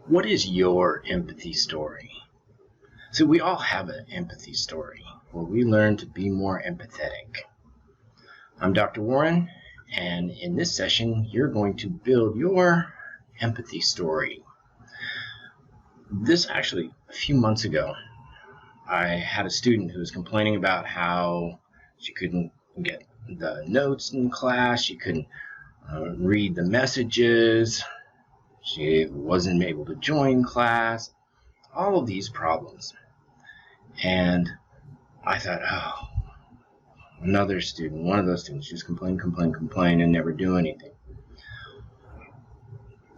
What is your empathy story? So we all have an empathy story where we learn to be more empathetic. I'm Dr. Warren, and in this session, you're going to build your empathy story. This actually, a few months ago, I had a student who was complaining about how she couldn't get the notes in class, she couldn't read the messages, she wasn't able to join class, all of these problems. And I thought, oh, another student, one of those students, just complain, and never do anything.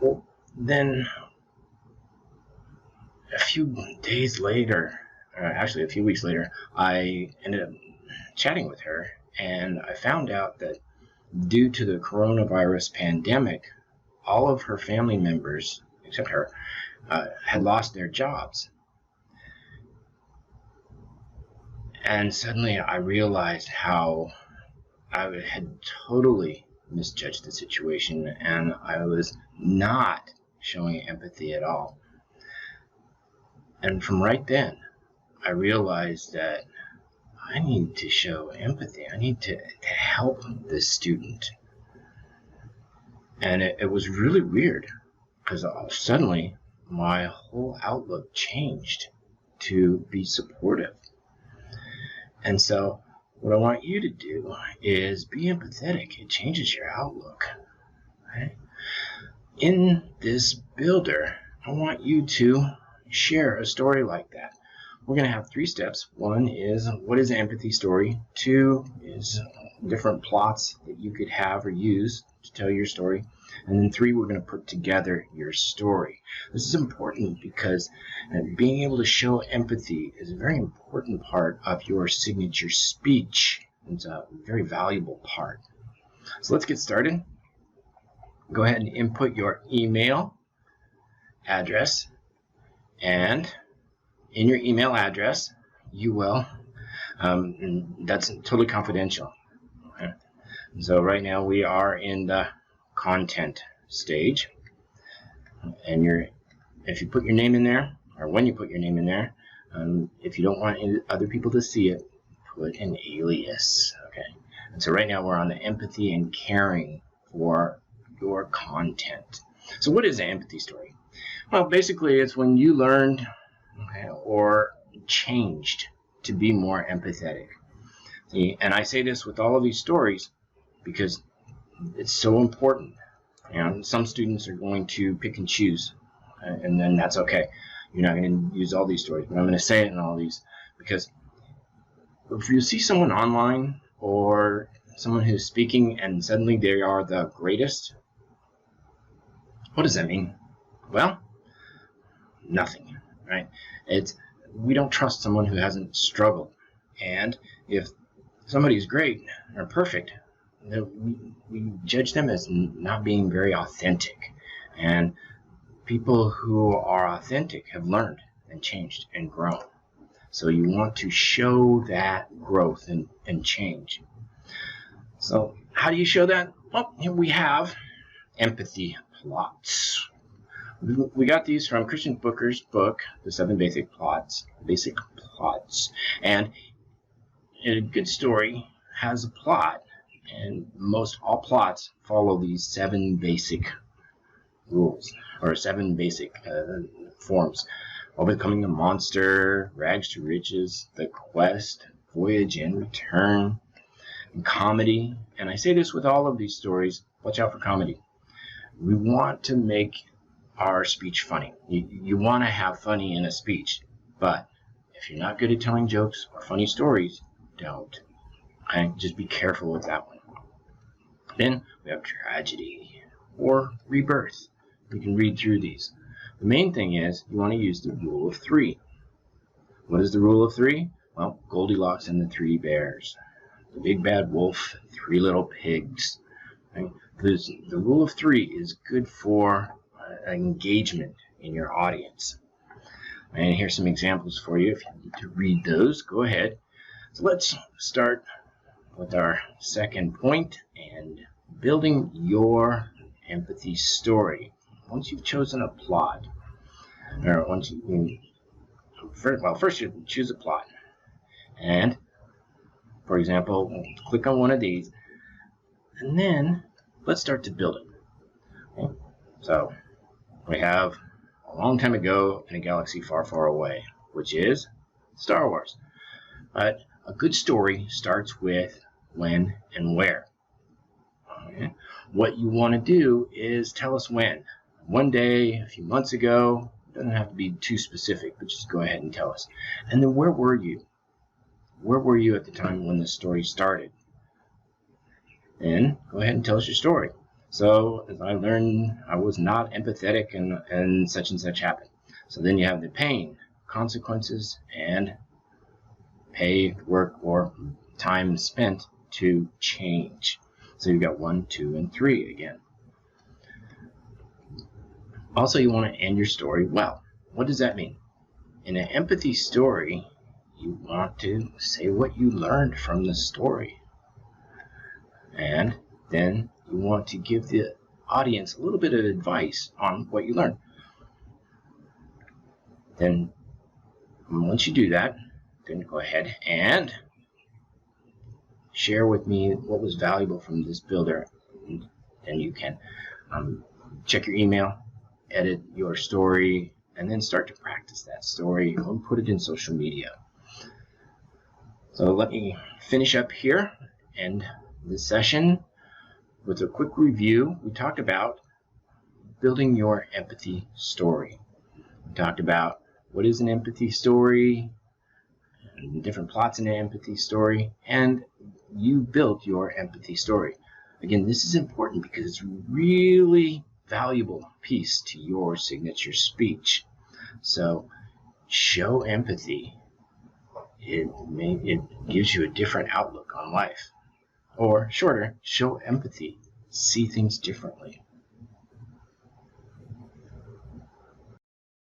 Well, then a few days later, actually a few weeks later, I ended up chatting with her, and I found out that due to the coronavirus pandemic, all of her family members, except her, had lost their jobs. And suddenly I realized how I had totally misjudged the situation, and I was not showing empathy at all. And from right then, I realized that I need to show empathy. I need to help this student. And it was really weird, because suddenly my whole outlook changed to be supportive. And so what I want you to do is be empathetic. It changes your outlook. Right? In this builder, I want you to share a story like that. We're going to have 3 steps. 1 is, what is an empathy story? 2 is different plots that you could have or use to tell your story. And then 3, we're going to put together your story. This is important because being able to show empathy is a very important part of your signature speech. It's a very valuable part. So let's get started. Go ahead and input your email address, and in your email address you will, that's totally confidential. Okay? So right now we are in the content stage, and if you put your name in there, or when you put your name in there, if you don't want other people to see it, put an alias. Okay. And so right now we're on the empathy and caring for your content. So what is an empathy story? Well, basically it's when you learned, okay, or changed to be more empathetic. See, and I say this with all of these stories because it's so important. You know, some students are going to pick and choose, and then that's okay. You're not going to use all these stories, but I'm going to say it in all these, because if you see someone online or someone who's speaking and suddenly they are the greatest, what does that mean? Well, nothing, right? We don't trust someone who hasn't struggled. And if somebody's great or perfect, we judge them as not being very authentic. And people who are authentic have learned and changed and grown. So you want to show that growth and change. So how do you show that? Well, here we have empathy plots. We got these from Christian Booker's book, The 7 Basic Plots. And a good story has a plot, and most all plots follow these 7 basic rules, or 7 basic forms: overcoming the monster, rags to riches, the quest, voyage and return, and comedy. And I say this with all of these stories: watch out for comedy. We want to make our speech funny. You want to have funny in a speech, but if you're not good at telling jokes or funny stories, don't. Okay? Just be careful with that one. Then we have tragedy or rebirth. You can read through these. The main thing is you want to use the rule of 3. What is the rule of 3? Well, Goldilocks and the 3 bears. The big bad wolf, 3 little pigs. Right? The rule of 3 is good for engagement in your audience. And here's some examples for you. If you need to read those, go ahead. So let's start with our second point and building your empathy story. Once you've chosen a plot, or once you first you choose a plot, and for example, click on one of these, and then let's start to build it. Okay? So we have a long time ago in a galaxy far, far away, which is Star Wars. But a good story starts with when and where. Okay? What you want to do is tell us when. One day, a few months ago, doesn't have to be too specific, but just go ahead and tell us. And then where were you? Where were you at the time when the story started? And go ahead and tell us your story. So as I learned, I was not empathetic and such happened. So then you have the pain, consequences, and pay, work, or time spent to change. So you've got 1, 2, and 3 again. Also, you want to end your story well. What does that mean? In an empathy story, you want to say what you learned from the story. And then you want to give the audience a little bit of advice on what you learned. Then, once you do that, then go ahead and share with me what was valuable from this builder. And you can check your email, edit your story, and then start to practice that story or put it in social media. So let me finish up here and this session with a quick review. We talked about building your empathy story. We talked about what is an empathy story, and different plots in an empathy story, and you built your empathy story. Again, this is important because it's a really valuable piece to your signature speech. So show empathy. It gives you a different outlook on life. Or shorter, show empathy. See things differently.